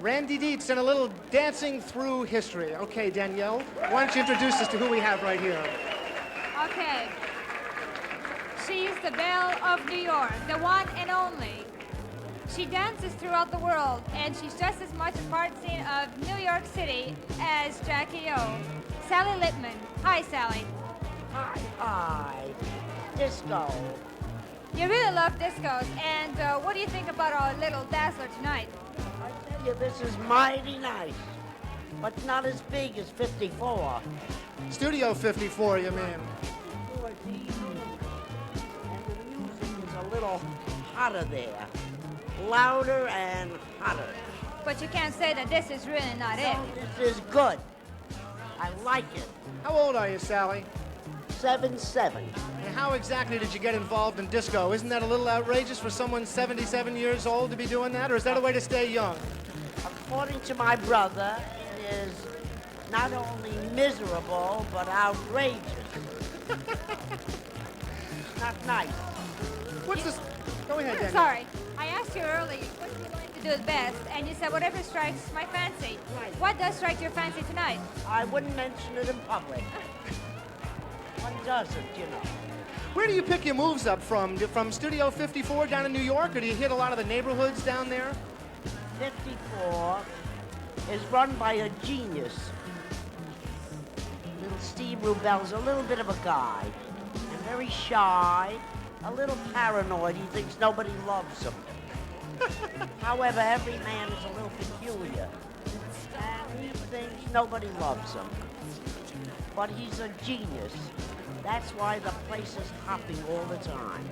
Randy Dietz and a little dancing through history. Okay, Danielle, why don't you introduce us to who we have right here? Okay. She's the Belle of New York, the one and only. She dances throughout the world, and she's just as much a part scene of New York City as Jackie O. Sally Lippman. Hi, Sally. Hi. Disco. You really love discos, and what do you think about our little dazzler tonight? I tell you, this is mighty nice, but not as big as 54. Studio 54, you mean? 54 is easy, and the music is a little hotter there. Louder and hotter. But you can't say that this is really not it. No, this is good. I like it. How old are you, Sally? 7-7. And how exactly did you get involved in disco? Isn't that a little outrageous for someone 77 years old to be doing that, or is that a way to stay young? According to my brother, it is not only miserable, but outrageous. Not nice. What's this? Go ahead, I'm Danielle. sorry. I asked you earlier what you like to do best, and you said whatever strikes my fancy. Right. What does strike your fancy tonight? I wouldn't mention it in public. One doesn't, you know. Where do you pick your moves up from? From Studio 54 down in New York, or do you hit a lot of the neighborhoods down there? 54 is run by a genius. Little Steve Rubel's a little bit of a guy, and very shy, a little paranoid. He thinks nobody loves him. However, every man is a little peculiar, and he thinks nobody loves him. But he's a genius. That's why the place is hopping all the time.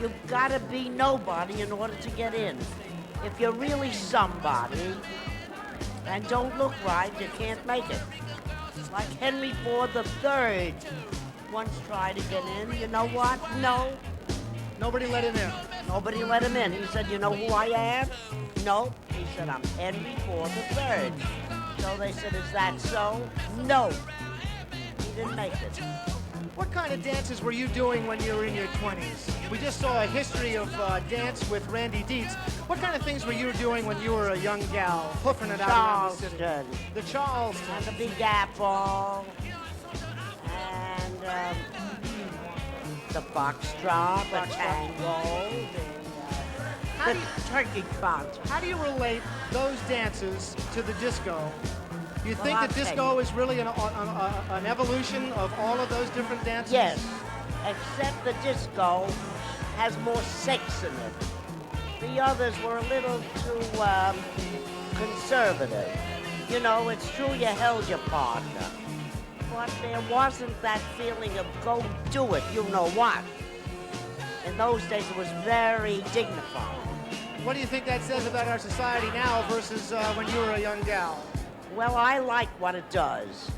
You've got to be nobody in order to get in. If you're really somebody and don't look right, you can't make it. Like Henry Ford III once tried to get in. You know what? No. Nobody let him in. Nobody let him in. He said, you know who I am? No. He said, I'm Henry Ford III. So they said, is that so? No. He didn't make it. What kind of dances were you doing when you were in your 20s? We just saw a history of dance with Randy Dietz. What kind of things were you doing when you were a young gal, hoofing it out around the city? Charleston. The Charleston. And the Big Apple. And the foxtrot, the tango, the turkey trot. How do you relate those dances to the disco? Do you think I'll that tell disco you. is really an evolution of all of those different dances? Yes, except the disco has more sex in it. The others were a little too conservative. You know, it's true you held your partner, but there wasn't that feeling of go do it, you know what. In those days, it was very dignified. What do you think that says about our society now versus when you were a young gal? Well, I like what it does.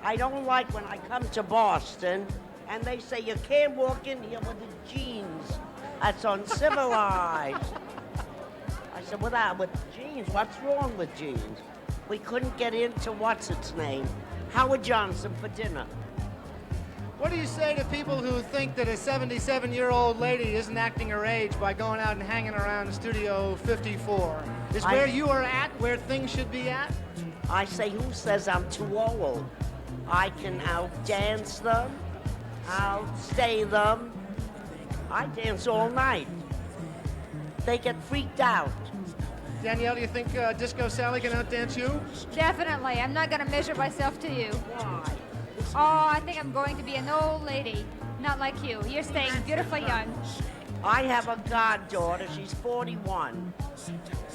I don't like when I come to Boston and they say you can't walk in here with the jeans. That's uncivilized. I said, with jeans, what's wrong with jeans? We couldn't get into what's its name, Howard Johnson for dinner. What do you say to people who think that a 77-year-old lady isn't acting her age by going out and hanging around Studio 54? Is where you are at where things should be at? I say, who says I'm too old? I can outdance them, outstay them. I dance all night. They get freaked out. Danielle, do you think Disco Sally can outdance you? Definitely. I'm not going to measure myself to you. Why? Oh, I think I'm going to be an old lady. Not like you. You're staying beautifully young. I have a goddaughter. She's 41.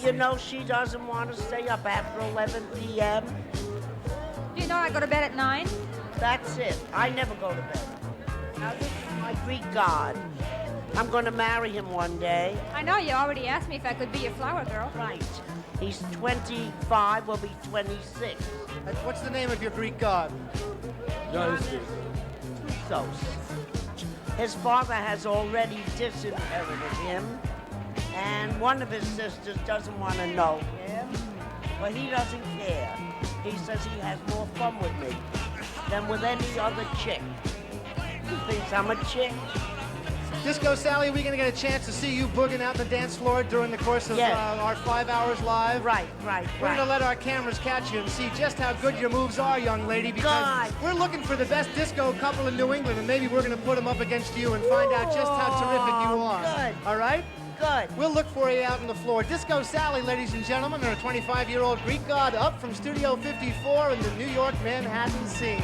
You know she doesn't want to stay up after 11 p.m. Do you know I go to bed at 9? That's it. I never go to bed. Now, this is my Greek god. I'm going to marry him one day. I know you already asked me if I could be your flower girl. Right. He's 25, will be 26. What's the name of your Greek god? Touzos. His father has already disinherited him, and one of his sisters doesn't want to know him, but he doesn't care. He says he has more fun with me than with any other chick. He thinks I'm a chick. Disco Sally, we're going to get a chance to see you booging out the dance floor during the course of Yes. our 5 hours live. Right. We're going to let our cameras catch you and see just how good your moves are, young lady, because Good. we're looking for the best disco couple in New England, and maybe we're going to put them up against you and find out just how terrific you are. Good. All right? Good. We'll look for you out on the floor. Disco Sally, ladies and gentlemen, her 25-year-old Greek god up from Studio 54 in the New York Manhattan scene.